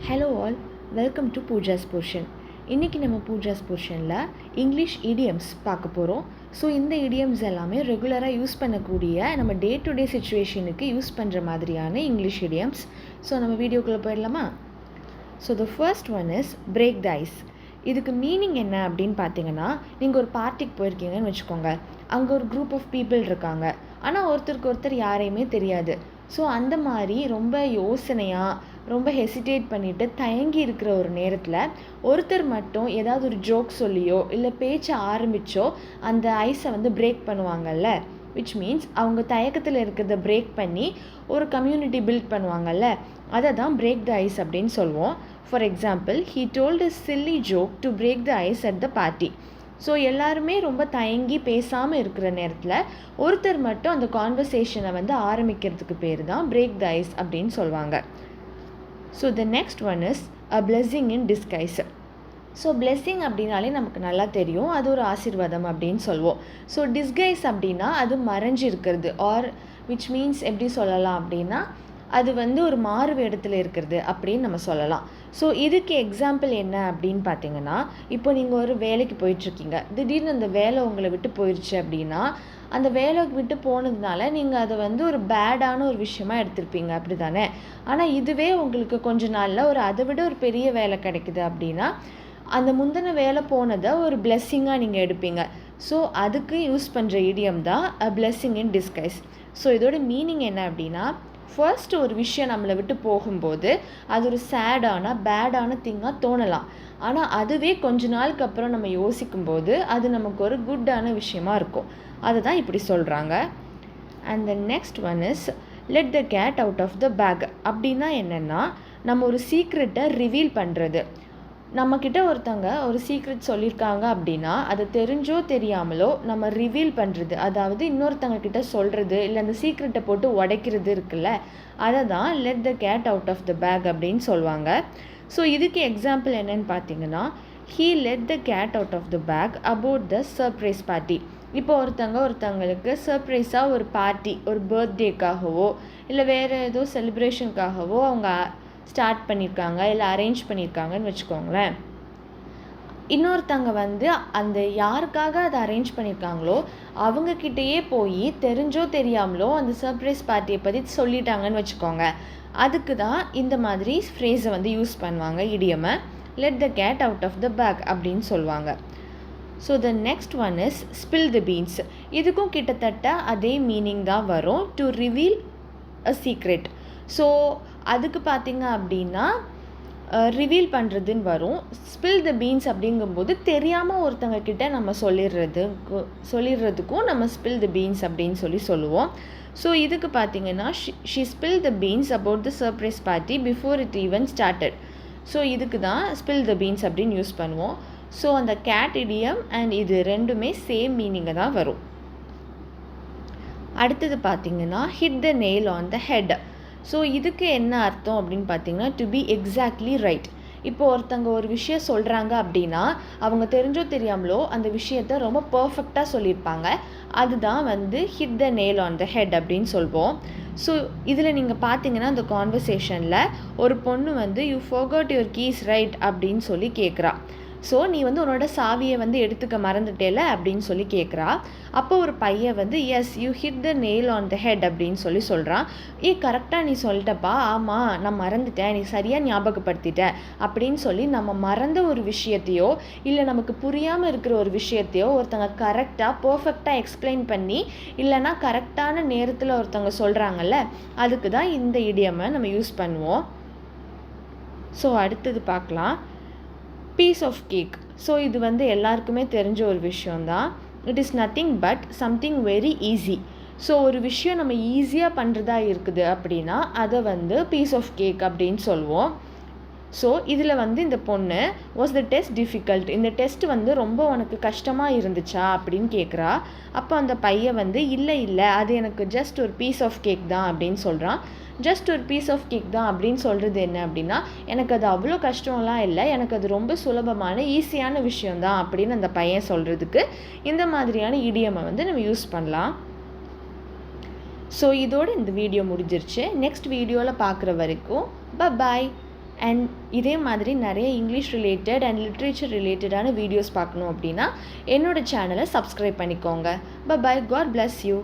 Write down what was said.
Hello all, welcome to Pooja's portion. இன்றைக்கி நம்ம பூஜாஸ் போர்ஷனில் இங்கிலீஷ் இடியம்ஸ் பார்க்க போகிறோம். ஸோ இந்த இடியம்ஸ் எல்லாமே ரெகுலராக யூஸ் பண்ணக்கூடிய நம்ம டே டு டே சுச்சுவேஷனுக்கு யூஸ் பண்ணுற மாதிரியான இங்கிலீஷ் இடியம்ஸ். ஸோ நம்ம வீடியோக்குள்ளே போயிடலாமா? So the first one is break the ice. இதுக்கு மீனிங் என்ன அப்படின்னு பார்த்தீங்கன்னா, நீங்கள் ஒரு பார்ட்டிக்கு போயிருக்கீங்கன்னு வச்சுக்கோங்க. அங்கே ஒரு குரூப் ஆஃப் பீப்புள் இருக்காங்க, ஆனால் ஒருத்தருக்கு ஒருத்தர் யாரையுமே தெரியாது. ஸோ அந்த மாதிரி ரொம்ப யோசனையாக ரொம்ப ஹெசிடேட் பண்ணிவிட்டு தயங்கி இருக்கிற ஒரு நேரத்தில் ஒருத்தர் மட்டும் ஏதாவது ஒரு ஜோக் சொல்லியோ இல்லை பேச்சை ஆரம்பித்தோ அந்த ஐஸை வந்து பிரேக் பண்ணுவாங்கல்ல, விச் மீன்ஸ் அவங்க தயக்கத்தில் இருக்கிறத பிரேக் பண்ணி ஒரு கம்யூனிட்டி பில்ட் பண்ணுவாங்கல்ல, அதை தான் பிரேக் த ஐஸ் அப்படின்னு சொல்லுவோம். For example, he told a silly joke to break the ice at the party. So எல்லாருமே ரொம்ப தயங்கி பேசாமல் இருக்கிற நேரத்தில் ஒருத்தர் மட்டும் அந்த கான்வர்சேஷனை வந்து ஆரம்பிக்கிறதுக்கு பேர் தான் பிரேக் த ஐஸ் அப்படின்னு சொல்லுவாங்க. So the next one is a blessing in disguise. So blessing அப்படின்னாலே நமக்கு நல்லா தெரியும், அது ஒரு ஆசீர்வாதம் அப்படின்னு சொல்லுவோம். ஸோ டிஸ்கைஸ் அப்படின்னா அது மறைஞ்சு இருக்கிறது, ஆர் விச் மீன்ஸ் எப்படி சொல்லலாம் அப்படின்னா அது வந்து ஒரு மாறு வேடத்தில் இருக்கிறது அப்படின்னு நம்ம சொல்லலாம். ஸோ இதுக்கு எக்ஸாம்பிள் என்ன அப்படின்னு பார்த்தீங்கன்னா, இப்போ நீங்கள் ஒரு வேலைக்கு போயிட்டுருக்கீங்க, திடீர்னு அந்த வேலை உங்களை விட்டு போயிடுச்சு அப்படின்னா, அந்த வேலைக்கு விட்டு போனதுனால நீங்கள் அதை வந்து ஒரு பேடான ஒரு விஷயமா எடுத்திருப்பீங்க, அப்படி தானே? ஆனால் இதுவே உங்களுக்கு கொஞ்ச நாளில் அதை விட ஒரு பெரிய வேலை கிடைக்குது அப்படின்னா அந்த முந்தின வேலை போனதை ஒரு பிளெஸ்ஸிங்காக நீங்கள் எடுப்பீங்க. ஸோ அதுக்கு யூஸ் பண்ணுற இடியம் தான் அ blessing in disguise. ஸோ இதோட மீனிங் என்ன அப்படின்னா, ஃபர்ஸ்ட் ஒரு விஷயம் நம்மளை விட்டு போகும்போது அது ஒரு சேடான பேடான திங்காக தோணலாம், ஆனால் அதுவே கொஞ்ச நாளுக்கு அப்புறம் நம்ம யோசிக்கும்போது அது நமக்கு ஒரு குட்டான விஷயமா இருக்கும். அதை தான் இப்படி சொல்கிறாங்க. And the next one is let the cat out of the bag. அப்படின்னா என்னென்னா, நம்ம ஒரு சீக்ரெட்டை ரிவீல் பண்ணுறது. நம்மக்கிட்ட ஒருத்தங்க ஒரு சீக்ரெட் சொல்லியிருக்காங்க அப்படின்னா அதை தெரிஞ்சோ தெரியாமலோ நம்ம ரிவீல் பண்ணுறது, அதாவது இன்னொருத்தங்க கிட்ட சொல்கிறது, இல்லை அந்த சீக்ரெட்டை போட்டு உடைக்கிறது இருக்குல்ல, அதை தான் let the cat out of the bag அப்படின்னு சொல்லுவாங்க. ஸோ இதுக்கு எக்ஸாம்பிள் என்னன்னு பார்த்தீங்கன்னா, he let the cat out of the bag about the surprise party. இப்போ ஒருத்தங்களுக்கு சர்ப்ரைஸாக ஒரு பார்ட்டி, ஒரு பர்த்டேக்காகவோ இல்லை வேறு ஏதோ செலிப்ரேஷனுக்காகவோ அவங்க ஸ்டார்ட் பண்ணியிருக்காங்க இல்லை அரேஞ்ச் பண்ணியிருக்காங்கன்னு வச்சுக்கோங்களேன். இன்னொருத்தங்க வந்து அந்த யாருக்காக அதை அரேஞ்ச் பண்ணியிருக்காங்களோ அவங்கக்கிட்டேயே போய் தெரிஞ்சோ தெரியாமலோ அந்த சர்ப்ரைஸ் பார்ட்டியை பற்றி சொல்லிட்டாங்கன்னு வச்சுக்கோங்க. அதுக்கு தான் இந்த மாதிரி ஃப்ரேஸை வந்து யூஸ் பண்ணுவாங்க, இடியமை let the cat out of the bag அப்படின்னு சொல்லுவாங்க. So the next one is spill the beans. இதுக்கும் கிட்டத்தட்ட அதே மீனிங் தான் வரும், to reveal a secret. So அதுக்கு பார்த்தீங்க அப்படின்னா ரிவீல் பண்ணுறதுன்னு வரும். ஸ்பில் த பீன்ஸ் அப்படிங்கும்போது தெரியாமல் ஒருத்தங்க கிட்ட நம்ம சொல்லிடுறதுக்கும் நம்ம ஸ்பில் த பீன்ஸ் அப்படின்னு சொல்லுவோம். ஸோ இதுக்கு பார்த்தீங்கன்னா she spill the beans about the surprise party before it even started. So இதுக்கு தான் ஸ்பில் த பீன்ஸ் அப்படின்னு யூஸ் பண்ணுவோம். ஸோ அந்த கேட் இடியம் அண்ட் இது ரெண்டுமே சேம் மீனிங்கை தான் வரும். அடுத்தது பார்த்தீங்கன்னா hit the nail on the head. So இதுக்கு என்ன அர்த்தம் அப்படின்னு பார்த்தீங்கன்னா, டு பி எக்ஸாக்ட்லி ரைட். இப்போ ஒருத்தங்க ஒரு விஷயம் சொல்கிறாங்க அப்படின்னா அவங்க தெரிஞ்சோ தெரியாமலோ அந்த விஷயத்த ரொம்ப பர்ஃபெக்டாக சொல்லியிருப்பாங்க, அதுதான் வந்து hit the nail on the head அப்படின்னு சொல்வோம். ஸோ இதில் நீங்கள் பார்த்தீங்கன்னா அந்த கான்வர்சேஷனில் ஒரு பொண்ணு வந்து you forgot your keys right அப்படின்னு சொல்லி கேட்குறா. ஸோ நீ வந்து உன்னோட சாவியை வந்து எடுத்துக்க மறந்துட்டேல அப்படின்னு சொல்லி கேட்குறா. அப்போ ஒரு பையன் வந்து yes you hit the nail on the head அப்படின்னு சொல்கிறான். கரெக்டாக நீ சொல்லிட்டப்பா, ஆமாம் நான் மறந்துட்டேன், நீ சரியாக ஞாபகப்படுத்திட்ட அப்படின்னு சொல்லி நம்ம மறந்த ஒரு விஷயத்தையோ இல்லை நமக்கு புரியாமல் இருக்கிற ஒரு விஷயத்தையோ ஒருத்தங்க கரெக்டாக பர்ஃபெக்டாக எக்ஸ்பிளைன் பண்ணி இல்லைனா கரெக்டான நேரத்தில் ஒருத்தவங்க சொல்கிறாங்கல்ல, அதுக்கு தான் இந்த இடியமை நம்ம யூஸ் பண்ணுவோம். ஸோ அடுத்தது பார்க்கலாம், பீஸ் ஆஃப் கேக். ஸோ இது வந்து எல்லாருக்குமே தெரிஞ்ச ஒரு விஷயந்தான். It is nothing but something very easy. So ஒரு விஷயம் நம்ம ஈஸியாக பண்ணுறதா இருக்குது அப்படின்னா அதை வந்து பீஸ் ஆஃப் கேக் அப்படின்னு சொல்லுவோம். ஸோ இதில் வந்து இந்த பொண்ணு வாஸ் த டெஸ்ட் டிஃபிகல்ட், இந்த டெஸ்ட் வந்து ரொம்ப உனக்கு கஷ்டமாக இருந்துச்சா அப்படின்னு கேட்குறா. அப்போ அந்த பையன் வந்து இல்லை அது எனக்கு ஜஸ்ட் ஒரு பீஸ் ஆஃப் கேக் தான் அப்படின்னு சொல்கிறான். ஜஸ்ட் ஒரு பீஸ் ஆஃப் கேக் தான் அப்படின்னு சொல்கிறது என்ன அப்படின்னா, எனக்கு அது அவ்வளோ கஷ்டம்லாம் இல்லை, எனக்கு அது ரொம்ப சுலபமான ஈஸியான விஷயந்தான் அப்படின்னு அந்த பையன் சொல்கிறதுக்கு இந்த மாதிரியான இடியமை வந்து நம்ம யூஸ் பண்ணலாம். ஸோ இதோடு இந்த வீடியோ முடிஞ்சிருச்சு. நெக்ஸ்ட் வீடியோவில் பார்க்குற வரைக்கும் பாய். அண்ட் இதே மாதிரி நிறைய இங்கிலீஷ் ரிலேட்டட் அண்ட் லிட்ரேச்சர் ரிலேட்டடான வீடியோஸ் பார்க்கணும் அப்படின்னா என்னோடய சேனலை சப்ஸ்கிரைப் பண்ணிக்கோங்க. Bye, God bless you.